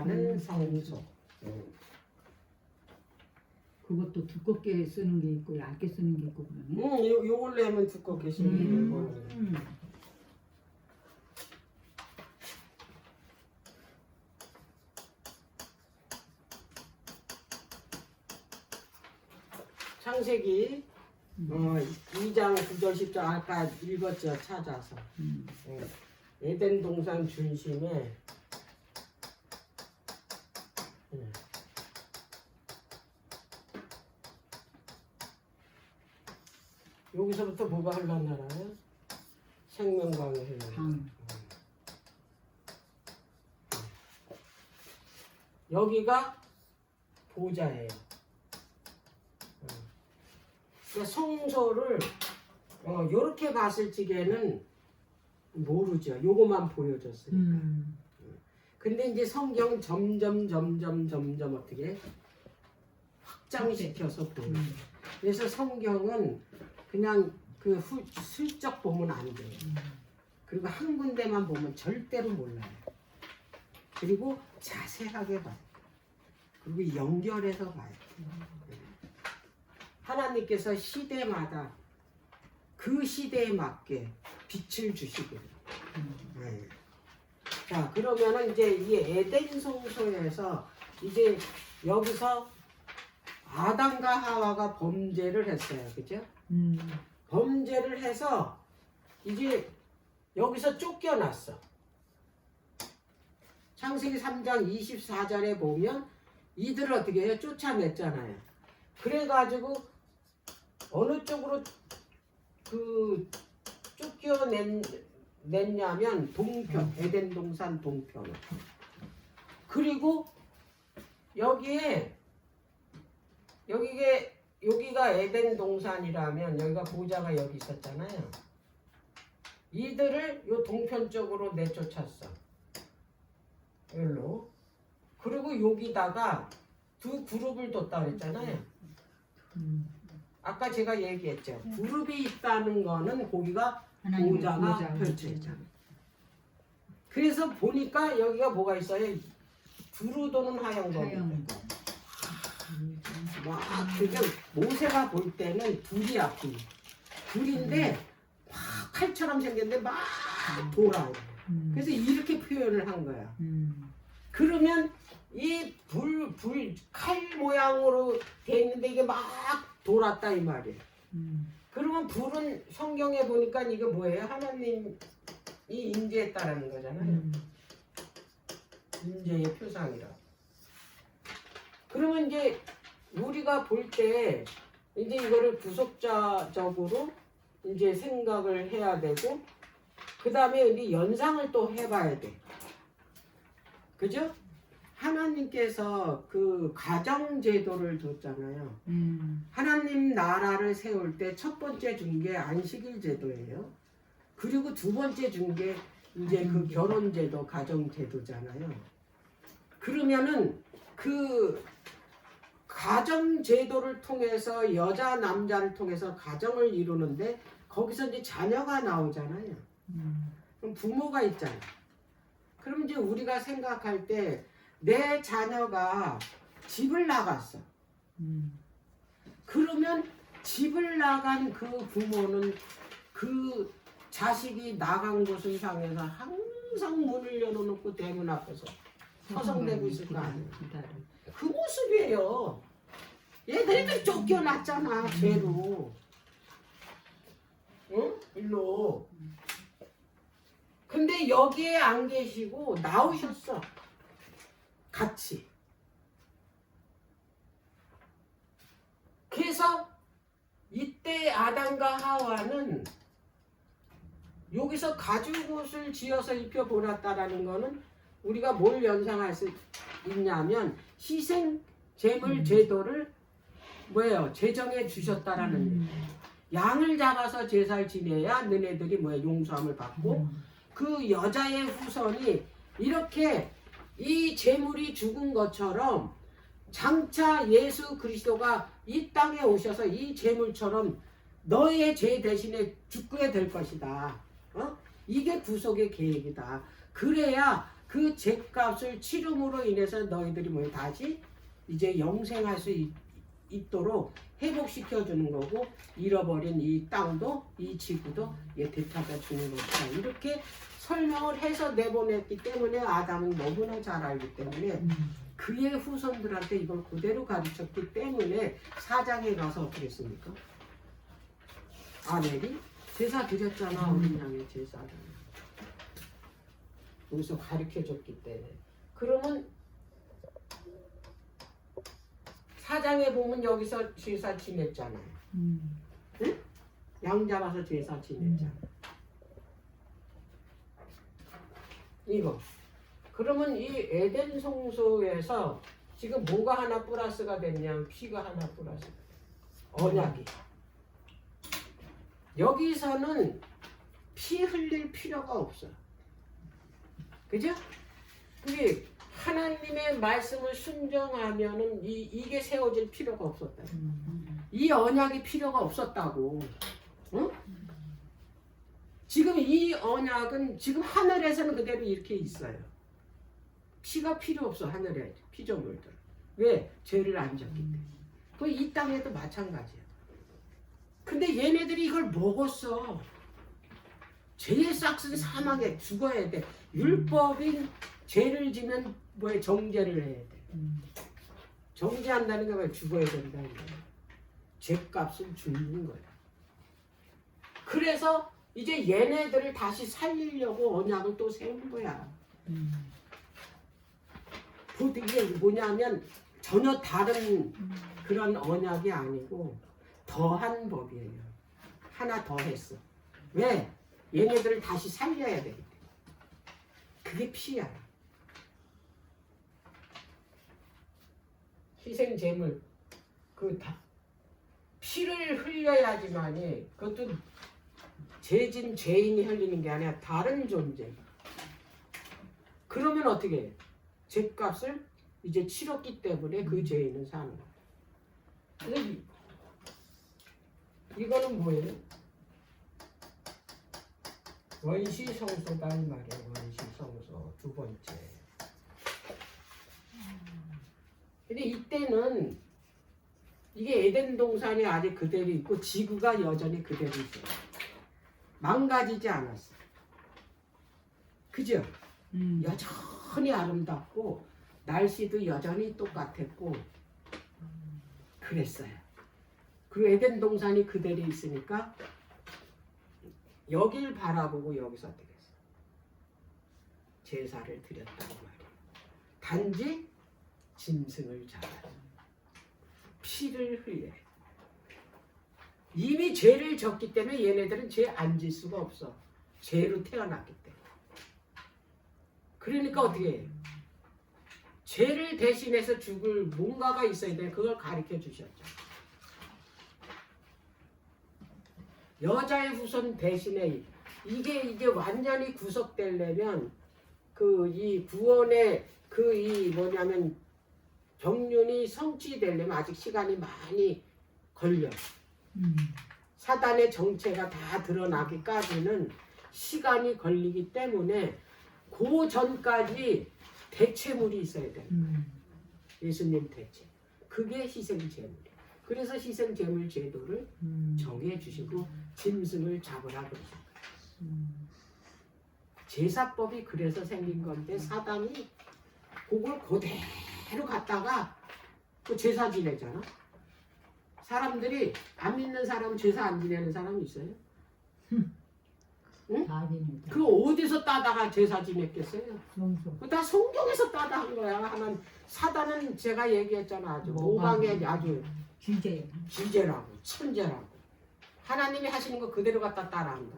하는 성소. 그것도 두껍게 쓰는 게 있고 얇게 쓰는 게 있고 그러네. 요걸 내면 두껍게 쓰는 거고. 창세기 2장 9절 10절 아까 읽었죠. 찾아서. 에덴 동산 중심에 여기서부터 뭐가 흘러나와요? 생명강이 흘러나와요. 여기가 보좌예요. 그러니까 성소를 이렇게 봤을 적에는 모르죠. 요거만 보여줬으니까. 근데 이제 성경 점점 어떻게 확장시켜서 보여요. 그래서 성경은 그냥 그 슬쩍 보면 안 돼요. 그리고 한 군데만 보면 절대로 몰라요. 그리고 자세하게 봐요. 그리고 연결해서 봐요. 하나님께서 시대마다 그 시대에 맞게 빛을 주시거든요. 자, 그러면은 이제 이 에덴 성소에서 이제 여기서 아담과 하와가 범죄를 했어요. 그죠? 범죄를 해서 이제 여기서 쫓겨났어. 창세기 3장 24절에 보면 이들을 어떻게 해요? 쫓아냈잖아요. 그래가지고 어느 쪽으로 그 쫓겨냈냐면 동편, 에덴 동산 동편. 그리고 여기가 에덴 동산이라면 여기가 보좌가 여기 있었잖아요. 이들을 요 동편 쪽으로 내쫓았어. 여기로. 그리고 여기다가 두 그룹을 뒀다 그랬잖아요. 아까 제가 얘기했죠. 그룹이 있다는 거는 거기가 보좌가 펼쳐 있잖아요. 그래서 보니까 여기가 뭐가 있어요? 두루 도는 하영검이 있고. 와, 그게 모세가 볼 때는 둘이야, 둘인데 막 칼처럼 생겼는데 막 돌아요. 그래서 이렇게 표현을 한 거야. 그러면 이 칼 모양으로 돼 있는데 이게 막 돌았다 이 말이에요. 그러면 불은 성경에 보니까 이게 뭐예요? 하나님이 임재했다라는 거잖아요. 임재의 표상이라. 그러면 이제 우리가 볼 때 이제 이거를 구속자적으로 이제 생각을 해야 되고, 그 다음에 이제 연상을 또 해봐야 돼. 그죠? 하나님께서 그 가정제도를 뒀잖아요. 하나님 나라를 세울 때 첫 번째 준 게 안식일 제도예요. 그리고 두 번째 준 게 이제 그 결혼제도, 가정제도잖아요. 그러면은 그 가정제도를 통해서 여자, 남자를 통해서 가정을 이루는데 거기서 이제 자녀가 나오잖아요. 그럼 부모가 있잖아요. 그럼 이제 우리가 생각할 때 내 자녀가 집을 나갔어. 그러면 집을 나간 그 부모는 그 자식이 나간 곳을 향해서 항상 문을 열어놓고 대문 앞에서 서성대고 있을 거 아니에요. 그 모습이에요. 얘들이 쫓겨났잖아, 죄로. 응? 일로. 근데 여기에 안 계시고 나오셨어. 같이. 그래서 이때 아담과 하와는 여기서 가죽옷을 지어서 입혀보았다라는 거는 우리가 뭘 연상할 수 있냐면 희생 제물 제도를 뭐예요? 제정해 주셨다라는 양을 잡아서 제사를 지내야 너네들이 뭐예요? 용서함을 받고 그 여자의 후손이 이렇게 이 제물이 죽은 것처럼 장차 예수 그리스도가 이 땅에 오셔서 이 제물처럼 너의 죄 대신에 죽게 될 것이다. 이게 구속의 계획이다. 그래야 그 죗값을 치름으로 인해서 너희들이 뭐 다시 이제 영생할 수 있도록 회복시켜 주는 거고, 잃어버린 이 땅도 이 지구도 되찾아 주는 거다. 이렇게 설명을 해서 내보냈기 때문에 아담은 너무나 잘 알기 때문에 그의 후손들한테 이걸 그대로 가르쳤기 때문에 4장에 가서 어떻게 했습니까? 아벨이 제사 드렸잖아. 어린 양의 제사를 여기서 가르쳐줬기 때문에. 그러면 4장에 보면 여기서 제사 지냈잖아요. 응? 양 잡아서 제사 지냈잖아. 이거. 그러면 이 에덴 성소에서 지금 뭐가 하나 플러스가 됐냐면 피가 하나 플러스. 언약이. 여기서는 피 흘릴 필요가 없어. 그죠? 그게 하나님의 말씀을 순종하면은 이게 세워질 필요가 없었다. 이 언약이 필요가 없었다고. 응? 지금 이 언약은 지금 하늘에서는 그대로 이렇게 있어요. 피가 필요 없어. 하늘에 피조물들. 왜? 죄를 안 졌기 때문에. 그 이 땅에도 마찬가지야. 근데 얘네들이 이걸 먹었어. 죄의 싹은 사망에 죽어야 돼. 율법인 죄를 지면 뭐에 정죄를 해야 돼. 정죄한다는 게 왜 죽어야 된다는 거야. 죄값을 주는 거야. 그래서 이제 얘네들을 다시 살리려고 언약을 또 세운 거야. 이게 뭐냐면 전혀 다른 그런 언약이 아니고 더한 법이에요. 하나 더 했어. 왜? 얘네들을 다시 살려야 되기 때문에. 그게 피야. 희생 제물 그 다 피를 흘려야지만이, 그것도 죄진 죄인이 흘리는 게 아니라 다른 존재. 그러면 어떻게 해? 죄값을 이제 치렀기 때문에 그 죄인은 사는 거야. 근데 이거는 뭐예요? 원시성소다 이 말이에요. 원시성소 두 번째. 근데 이때는 이게 에덴 동산이 아직 그대로 있고 지구가 여전히 그대로 있어요. 망가지지 않았어. 그죠? 여전히 아름답고 날씨도 여전히 똑같았고 그랬어요. 그리고 에덴 동산이 그대로 있으니까 여길 바라보고 여기서 어떻게 했어? 제사를 드렸다고 말이에요. 단지 짐승을 잡아요. 피를 흘려요. 이미 죄를 졌기 때문에 얘네들은 죄 안 질 수가 없어. 죄로 태어났기 때문에. 그러니까 어떻게 해요? 죄를 대신해서 죽을 뭔가가 있어야 돼. 그걸 가르쳐 주셨죠. 여자의 후손 대신에 이게 완전히 구속되려면 그 이 구원의 그 이 뭐냐면 경륜이 성취되려면 아직 시간이 많이 걸려. 사단의 정체가 다 드러나기까지는 시간이 걸리기 때문에 그 전까지 대체물이 있어야 돼. 예수님 대체. 그게 희생제물이에요. 그래서 희생제물 제도를 정해주시고 짐승을 잡으라 그러셨어요. 제사법이 그래서 생긴 건데 사단이 그걸 그대로 갖다가 그 제사 지내잖아. 사람들이 안 믿는 사람 제사 안 지내는 사람 있어요? 응? 그 어디서 따다가 제사 지냈겠어요? 그 다 성경에서 따다 한 거야. 하나님. 사단은 제가 얘기했잖아. 아주 오방에 아주 기재라고 천재라고. 하나님이 하시는 거 그대로 갖다 따라한다.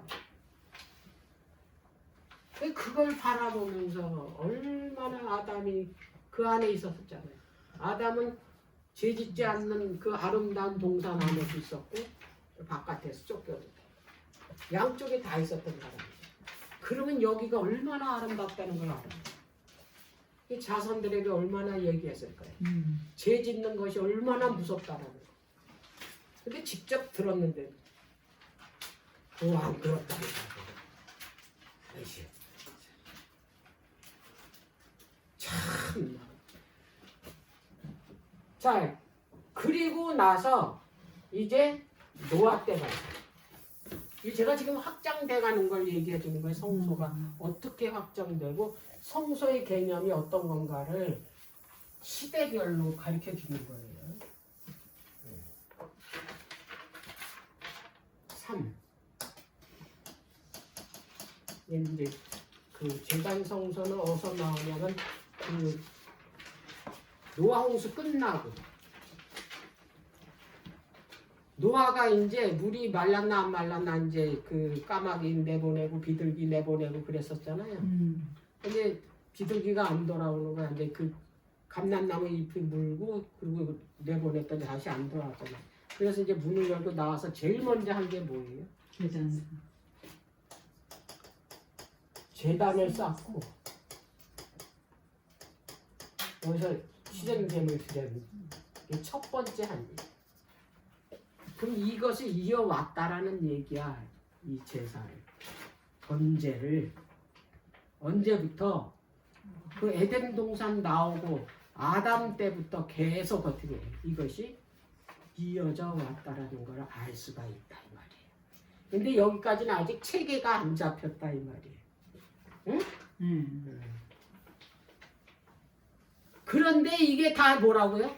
그걸 바라보면서 얼마나 아담이 그 안에 있었잖아요. 아담은 죄짓지 않는 그 아름다운 동산 안에 있었고 바깥에서 쫓겨졌다. 양쪽에 다 있었던 사람이죠. 그러면 여기가 얼마나 아름답다는 걸 알아요. 이 자손들에게 얼마나 얘기했을 거예요. 죄 짓는 것이 얼마나 무섭다는 거. 근데 직접 들었는데 안 들었다니까. 참. 자, 그리고 나서 이제 노아 때가 있어요. 이 제가 지금 확장돼가는 걸 얘기해 주는 거예요. 성소가 어떻게 확장되고 성소의 개념이 어떤 건가를 시대별로 가르쳐 주는 거예요. 3. 이제 그 제단 성소는 어디서 나오냐면 그 노아 홍수 끝나고 노아가 이제 물이 말랐나 안 말랐나 이제 그 까마귀 내보내고 비둘기 내보내고 그랬었잖아요. 근데 비둘기가 안 돌아오는 거야. 근데 그 감람나무 잎이 물고 그리고 내보냈더니 다시 안 돌아왔잖아. 그래서 이제 문을 열고 나와서 제일 먼저 한 게 뭐예요? 제단을 쌓고 여기서 희생제물 드리는 게 첫 번째 한 일. 그럼 이것을 이어왔다라는 얘기야. 이 제사를 번제를 언제부터 그 에덴 동산 나오고 아담 때부터 계속 어떻게 해? 이것이 이어져 왔다라는 걸 알 수가 있다 이 말이에요. 근데 여기까지는 아직 체계가 안 잡혔다 이 말이에요. 응? 그런데 이게 다 뭐라고요?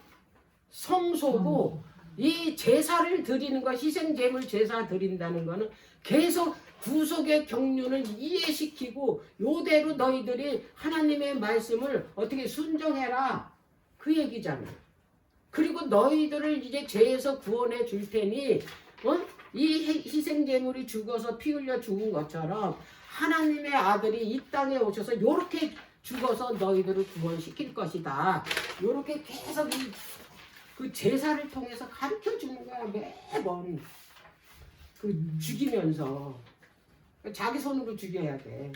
성소고 이 제사를 드리는 거, 희생제물 제사 드린다는 거는 계속 구속의 경륜을 이해시키고 요대로 너희들이 하나님의 말씀을 어떻게 순종해라 그 얘기잖아요. 그리고 너희들을 이제 죄에서 구원해 줄 테니 이 희생제물이 죽어서 피 흘려 죽은 것처럼 하나님의 아들이 이 땅에 오셔서 요렇게 죽어서 너희들을 구원시킬 것이다. 요렇게 계속 그 제사를 통해서 가르쳐 주는 거야. 매번 그 죽이면서 자기 손으로 죽여야 돼.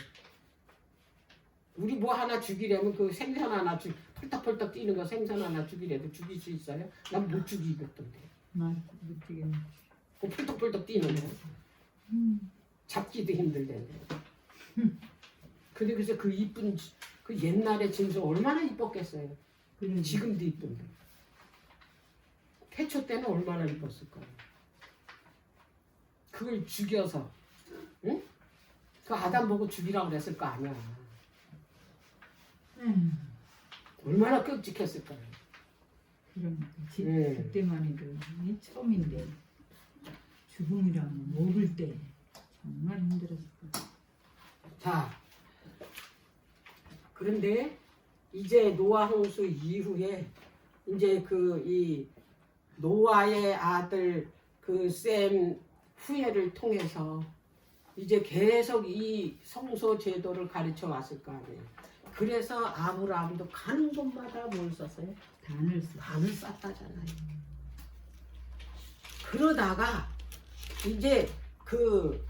우리 뭐 하나 죽이려면 그 생선 하나 펄떡펄떡 뛰는 거 생선 하나 죽이려도 죽일 수 있어요? 난 못 죽이겠던데. 못 죽이겠네. 그 펄떡펄떡 뛰는 거 잡기도 힘들던데. 근데 그래서 그 이쁜 그 옛날의 짐승 얼마나 이뻤겠어요. 지금도 이쁜데. 태초 때는 얼마나 이뻤을까요? 그걸 죽여서, 응? 그 아담 보고 죽이라고 그랬을 거 아니야. 얼마나 끔찍했을까요? 그러니까 그때만 해도 처음인데 죽음이라면 모를 때 정말 힘들었을 거야. 자, 그런데 이제 노아 홍수 이후에 이제 이 노아의 아들 그 셈 후예를 통해서 이제 계속 이 성소 제도를 가르쳐 왔을 거 아니에요. 그래서 아브라함도 가는 곳마다 뭘 썼어요? 단을 쌌다잖아요. 그러다가 이제 그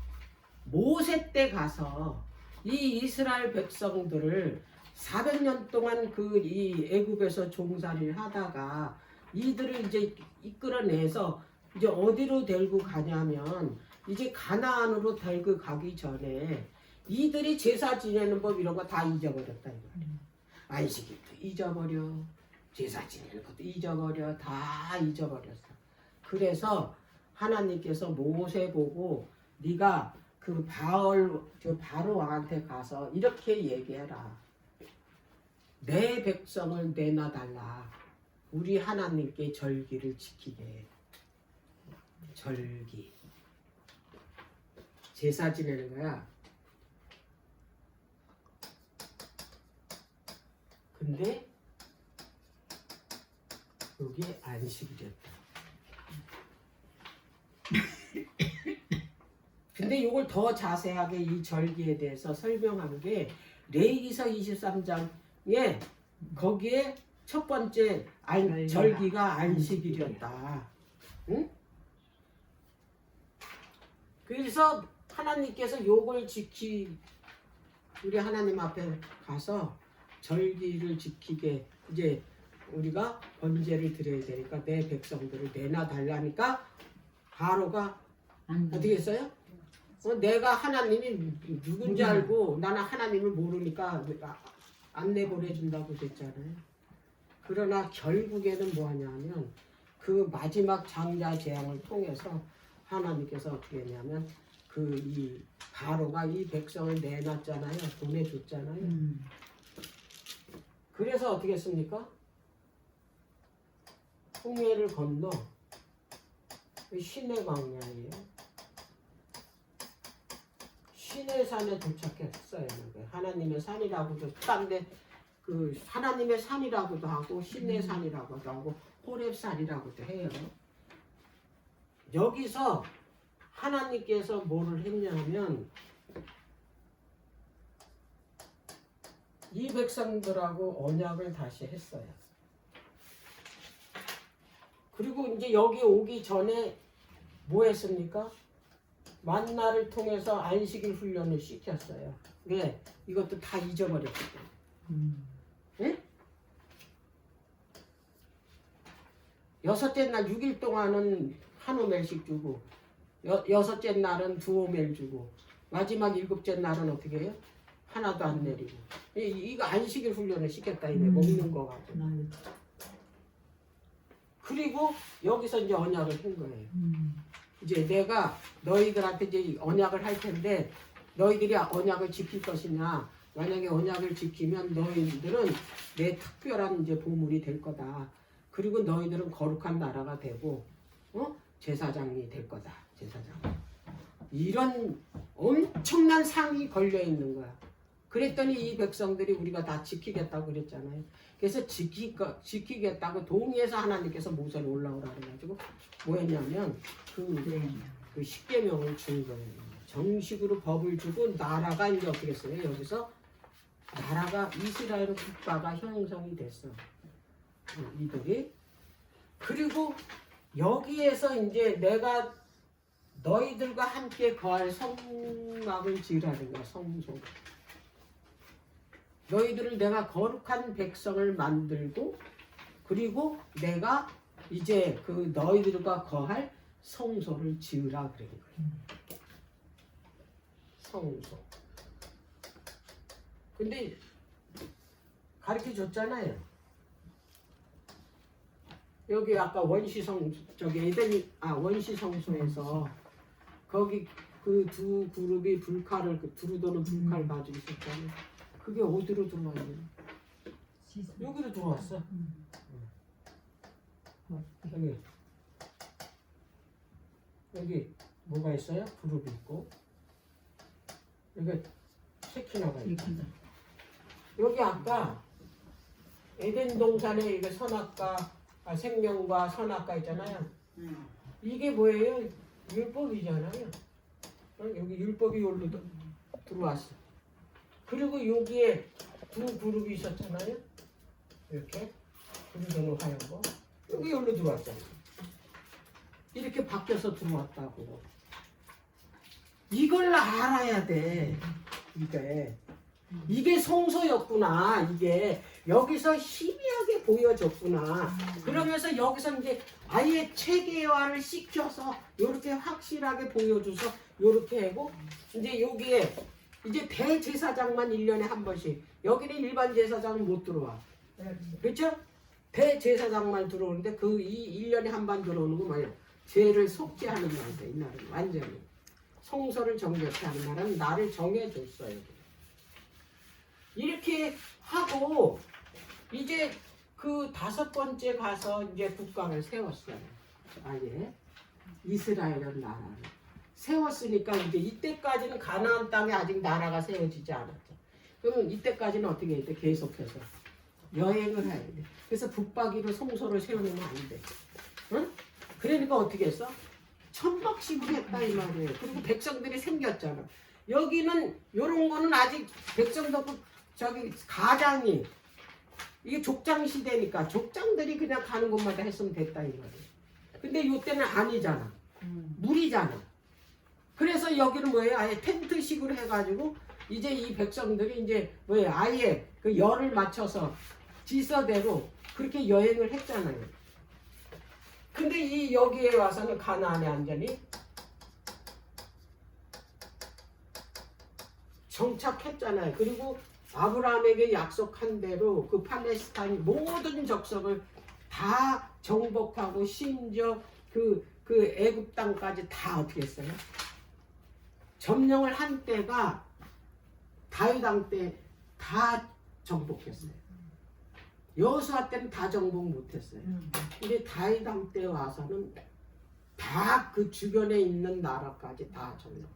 모세 때 가서 이 이스라엘 백성들을 400년 동안 그 이 애굽에서 종살이를 하다가 이들을 이제 이끌어내서 이제 어디로 데리고 가냐면 이제 가나안으로 데리고 가기 전에 이들이 제사 지내는 법 이런 거 다 잊어버렸다 이거예요. 안식일도 잊어버려, 제사 지내는 것도 잊어버려, 다 잊어버렸어. 그래서 하나님께서 모세 보고 네가 그 바로 왕한테 가서 이렇게 얘기해라. 내 백성을 내놔달라. 우리 하나님께 절기를 지키게. 절기. 제사 지내는 거야. 근데 여기에 안식일이었다. 근데 이걸 더 자세하게 이 절기에 대해서 설명한 게 레위기서 23장에 거기에 첫 번째 절기가 안식일이었다. 응? 그래서 하나님께서 요걸 우리 하나님 앞에 가서 절기를 지키게 이제 우리가 번제를 드려야 되니까 내 백성들을 내놔 달라니까 바로가 어떻게 했어요? 내가 하나님이 누군지 알고 나는 하나님을 모르니까 안내 보내준다고 그랬잖아요. 그러나 결국에는 뭐하냐면 그 마지막 장자 재앙을 통해서 하나님께서 어떻게 했냐면 그 이 바로가 이 백성을 내놨잖아요. 보내줬잖아요. 그래서 어떻게 했습니까? 홍해를 건너 시내 광야예요. 시내산에 도착했어요. 하나님의 산이라고도 딴데 그 하나님의 산이라고도 하고 시내산이라고도 하고 호렙산이라고도 해요. 여기서 하나님께서 뭐를 했냐면 이 백성들하고 언약을 다시 했어요. 그리고 이제 여기 오기 전에 뭐 했습니까? 만나를 통해서 안식일 훈련을 시켰어요. 왜? 이것도 다 잊어버렸거든요. 네? 여섯째 날 6일 동안은 한 오멜씩 주고 여섯째 날은 두 오멜 주고 마지막 일곱째 날은 어떻게 해요? 하나도 안 내리고 이거 안식일 훈련을 시켰다 이게 먹는 거 가지고. 그리고 여기서 이제 언약을 한 거예요. 이제 내가 너희들한테 이제 언약을 할 텐데 너희들이 언약을 지킬 것이냐. 만약에 언약을 지키면 너희들은 내 특별한 이제 보물이 될 거다. 그리고 너희들은 거룩한 나라가 되고 제사장이 될 거다. 제사장. 이런 엄청난 상이 걸려 있는 거야. 그랬더니 이 백성들이 우리가 다 지키겠다고 그랬잖아요. 그래서 지키겠다고 동의해서 하나님께서 모세를 올라오라 그래가지고 뭐 했냐면 그 십계명을 준 거예요. 정식으로 법을 주고 나라가 이제 어떻게 했어요? 여기서 나라가 이스라엘 국가가 형성이 됐어. 이들이. 그리고 여기에서 이제 내가 너희들과 함께 거할 성막을 지으라는 거야. 성소. 너희들을 내가 거룩한 백성을 만들고 그리고 내가 이제 그 너희들과 거할 성소를 지으라 그런 거예요. 성소. 근데 가르쳐 줬잖아요. 여기 아까 원시성 저기 원시성소에서 거기 그 두 그룹이 불칼을 두루도는 불칼 가지고 있었잖아요. 그게 어디로 들어왔냐? 여기로 들어왔어. 여기 뭐가 있어요? 그룹이 있고 여기 세키나가 있고 여기 아까 에덴 동산에 이게 선악과 생명과 선악과 있잖아요. 이게 뭐예요? 율법이잖아요. 여기 율법이 여기로 들어왔어. 그리고 여기에 두 그룹이 있었잖아요. 이렇게 그룹으로 하얀 거 여기 여기로 들어왔잖아요. 이렇게 바뀌어서 들어왔다고. 이걸 알아야 돼. 이게 성소였구나. 이게 여기서 희미하게 보여졌구나. 그러면서 여기서 이제 아예 체계화를 시켜서 이렇게 확실하게 보여줘서 이렇게 하고 이제 여기에 이제 대제사장만 1년에 한 번씩. 여기는 일반 제사장은 못 들어와. 그렇죠? 대제사장만 들어오는데 그 1년에 한 번 들어오는 거 뭐예요? 죄를 속죄하는 날이다. 이날은 완전히. 성소를 정결케 하는 날은 나를 정해줬어요. 이렇게 하고 이제 그 5번째 가서 이제 국가를 세웠어요. 아예 이스라엘은 나라를 세웠으니까 이제 이때까지는 가나안 땅에 아직 나라가 세워지지 않았죠. 그러면 이때까지는 어떻게 해야 돼? 계속해서 여행을 해야 돼. 그래서 붙박이로 성소를 세우면 안 돼. 응? 그러니까 어떻게 했어? 천박식으로 했다 이 말이에요. 그리고 백성들이 생겼잖아. 여기는 요런 거는 아직 백성도 저기 가장이 이게 족장 시대니까 족장들이 그냥 가는 곳마다 했으면 됐다 이 말이에요. 근데 요때는 아니잖아. 물이잖아. 그래서 여기는 뭐예요? 아예 텐트식으로 해가지고 이제 이 백성들이 이제 뭐예요? 아예 그 열을 맞춰서 지서대로 그렇게 여행을 했잖아요. 근데 이 여기에 와서는 가나안에 완전히 정착했잖아요. 그리고 아브라함에게 약속한 대로 그 팔레스타인 모든 적석을 다 정복하고 심지어 그 애굽 땅까지 다 어떻게 했어요? 점령을 한 때가 다윗 왕 때 다 정복했어요. 여호수아 때는 다 정복 못했어요. 근데 다윗 왕 때 와서는 다 그 주변에 있는 나라까지 다 정복.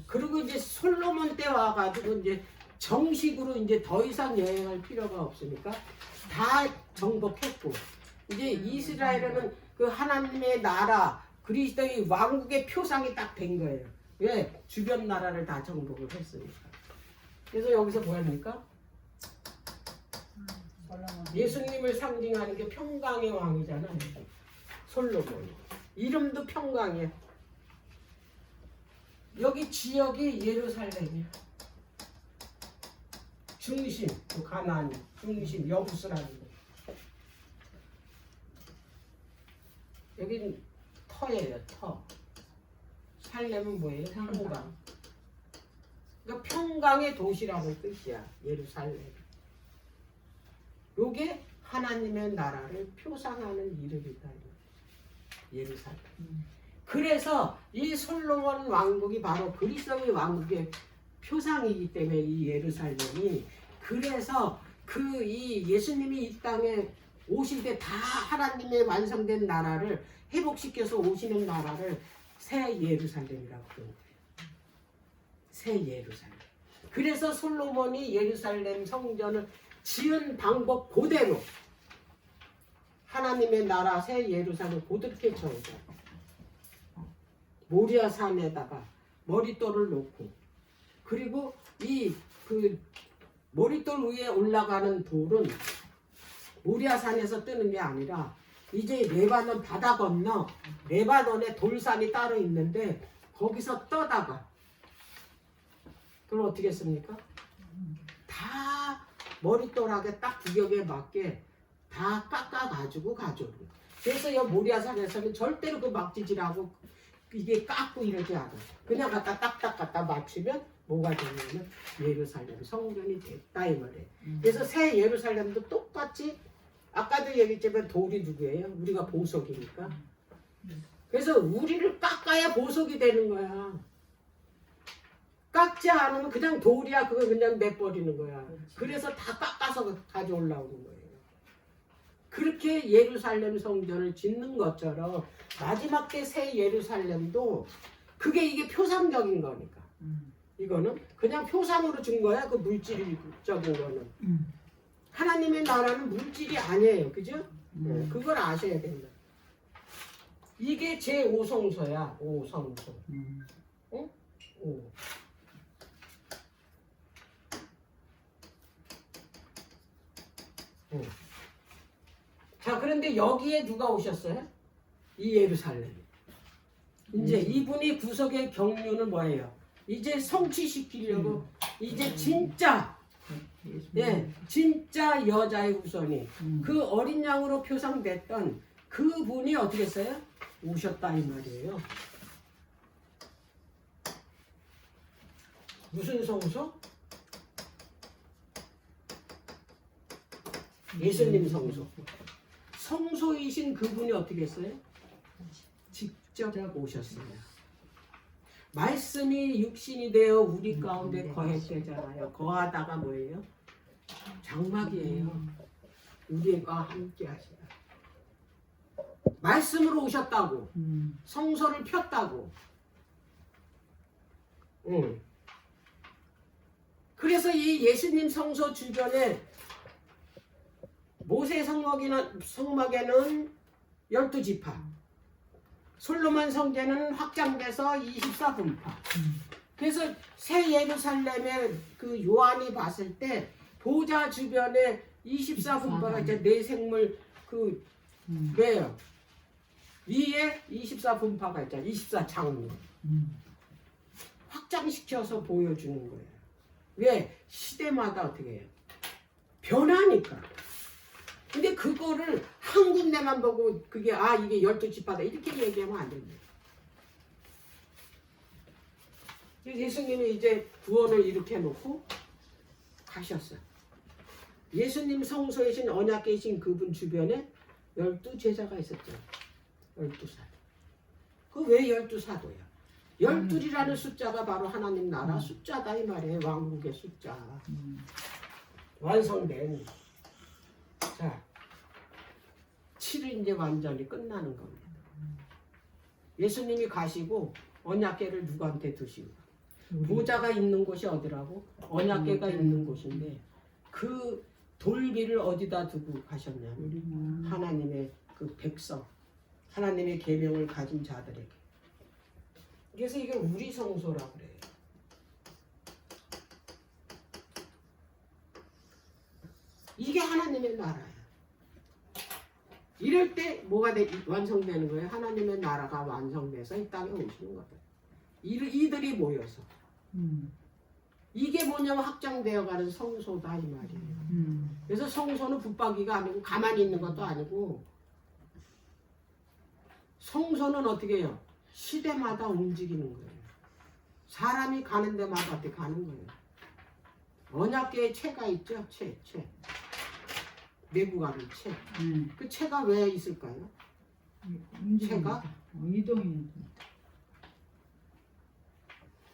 그리고 이제 솔로몬 때 와가지고 이제 정식으로 이제 더 이상 여행할 필요가 없으니까 다 정복했고 이제 이스라엘은 그 하나님의 나라 그리스도의 왕국의 표상이 딱 된 거예요. 왜? 주변 나라를 다 정복을 했으니까. 그래서 여기서 뭐 합니까? 예수님을 상징하는 게 평강의 왕이잖아요. 솔로몬. 이름도 평강이에요. 여기 지역이 예루살렘이야. 중심, 그 가나안 중심, 여부스라는 거. 여기는 터예요, 터. 살렘은 뭐예요? 평강. 그러니까 평강의 도시라는 뜻이야, 예루살렘. 요게 하나님의 나라를 표상하는 이름이다. 예루살렘. 그래서 이 솔로몬 왕국이 바로 그리스도의 왕국의 표상이기 때문에 이 예루살렘이 그래서 그 이 예수님이 이 땅에 오실 때 다 하나님의 완성된 나라를 회복시켜서 오시는 나라를 새 예루살렘이라고 부르는 거예요. 새 예루살렘. 그래서 솔로몬이 예루살렘 성전을 지은 방법 그대로 하나님의 나라 새 예루살렘 그렇게 쳐오죠. 모리아 산에다가 머릿돌을 놓고 그리고 이 그 머릿돌 위에 올라가는 돌은 모리아 산에서 뜨는 게 아니라 이제 레바논 바다 건너 레바논에 돌산이 따로 있는데 거기서 떠다가 그럼 어떻게 했습니까? 다 머릿돌하게 딱 구격에 맞게 다 깎아가지고 가져오는 거예요. 그래서 이 모리아산에서는 절대로 그 막지질하고 이게 깎고 이러지 않아요. 그냥 갖다 딱딱 갖다 맞추면 뭐가 되냐면 예루살렘 성전이 됐다 이 말이에요. 그래서 새 예루살렘도 똑같이 아까도 얘기했지만 돌이 누구예요? 우리가 보석이니까. 그래서 우리를 깎아야 보석이 되는 거야. 깎지 않으면 그냥 돌이야. 그거 그냥 내버리는 거야. 그래서 다 깎아서 가져올라오는 거예요. 그렇게 예루살렘 성전을 짓는 것처럼 마지막 때 새 예루살렘도 그게 이게 표상적인 거니까. 이거는 그냥 표상으로 준 거야. 그 물질적인 거는. 하나님의 나라는 물질이 아니에요. 그죠? 그걸 아셔야 된다. 이게 제5성소야. 5성소. 어? 5. 자, 그런데 여기에 누가 오셨어요? 이 예루살렘. 이제 이분이 구속의 경륜은 뭐예요? 이제 성취시키려고 이제 진짜 진짜 여자의 후손이 그 어린 양으로 표상됐던 그분이 어떻게 했어요? 오셨다 이 말이에요. 무슨 성소? 예수님 성소. 성소이신 그분이 어떻게 했어요? 직접 오셨어요. 말씀이 육신이 되어 우리 가운데 거했대잖아요. 거하다가 뭐예요? 장막이에요. 우리와 함께 하시라. 말씀으로 오셨다고. 성소를 폈다고. 그래서 이 예수님 성소 주변에 모세 성막에는 12지파, 솔로몬 성전은 확장돼서 24분파. 그래서 새 예루살렘에 그 요한이 봤을 때 보좌 주변에 24분파가 이제 내 생물 그 왜요? 위에 24분파가 있잖아. 24장로. 확장시켜서 보여주는 거예요. 왜? 시대마다 어떻게 해요? 변하니까. 근데 그거를 한 군데만 보고 그게 이게 12지파다 이렇게 얘기하면 안 됩니다. 예수님이 이제 구원을 이렇게 놓고 가셨어요. 예수님 성소이신 언약계이신 그분 주변에 12제자가 있었죠. 12사도. 그 왜 12사도야? 12이라는 숫자가 바로 하나님 나라 숫자다 이 말이에요. 왕국의 숫자. 완성된. 자, 7은 이제 완전히 끝나는 겁니다. 예수님이 가시고 언약궤를 누구한테 두시고 보좌가 있는 곳이 어디라고? 언약궤가 있는 곳인데 그 돌비를 어디다 두고 가셨냐면 하나님의 그 백성, 하나님의 계명을 가진 자들에게. 그래서 이게 우리 성소라고 그래요. 이게 하나님의 나라야. 이럴 때 뭐가 완성되는 거예요? 하나님의 나라가 완성돼서 이 땅에 오시는 거다. 이들이 모여서. 이게 뭐냐면 확장되어가는 성소다 이 말이에요. 그래서 성소는 붙박이가 아니고 가만히 있는 것도 아니고 성소는 어떻게 해요? 시대마다 움직이는 거예요. 사람이 가는 데마다 어떻게 가는 거예요. 언약궤에 채가 있죠? 채. 내부 가는 채. 그 채가 왜 있을까요? 채가? 이동이.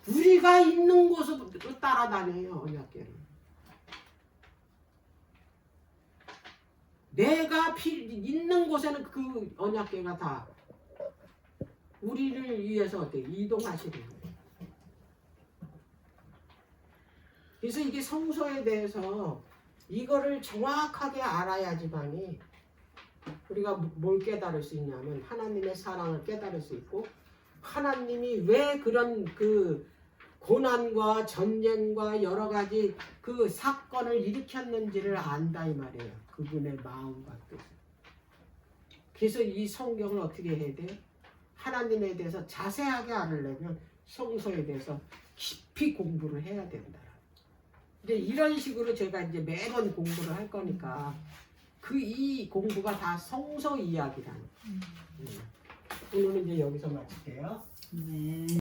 우리가 있는 곳으로 따라다녀요. 언약궤를. 내가 있는 곳에는 그 언약궤가 다 우리를 위해서 어떻게 이동하시는 거예요. 그래서 이게 성소에 대해서 이거를 정확하게 알아야지만이 우리가 뭘 깨달을 수 있냐면 하나님의 사랑을 깨달을 수 있고 하나님이 왜 그런 그 고난과 전쟁과 여러 가지 그 사건을 일으켰는지를 안다 이 말이에요. 그분의 마음과 뜻. 그래서 이 성경을 어떻게 해야 돼? 하나님에 대해서 자세하게 알으려면 성소에 대해서 깊이 공부를 해야 된다. 이제 이런 식으로 제가 이제 매번 공부를 할 거니까 이 공부가 다 성서 이야기라는. 오늘은 이제 여기서 마칠게요. 네.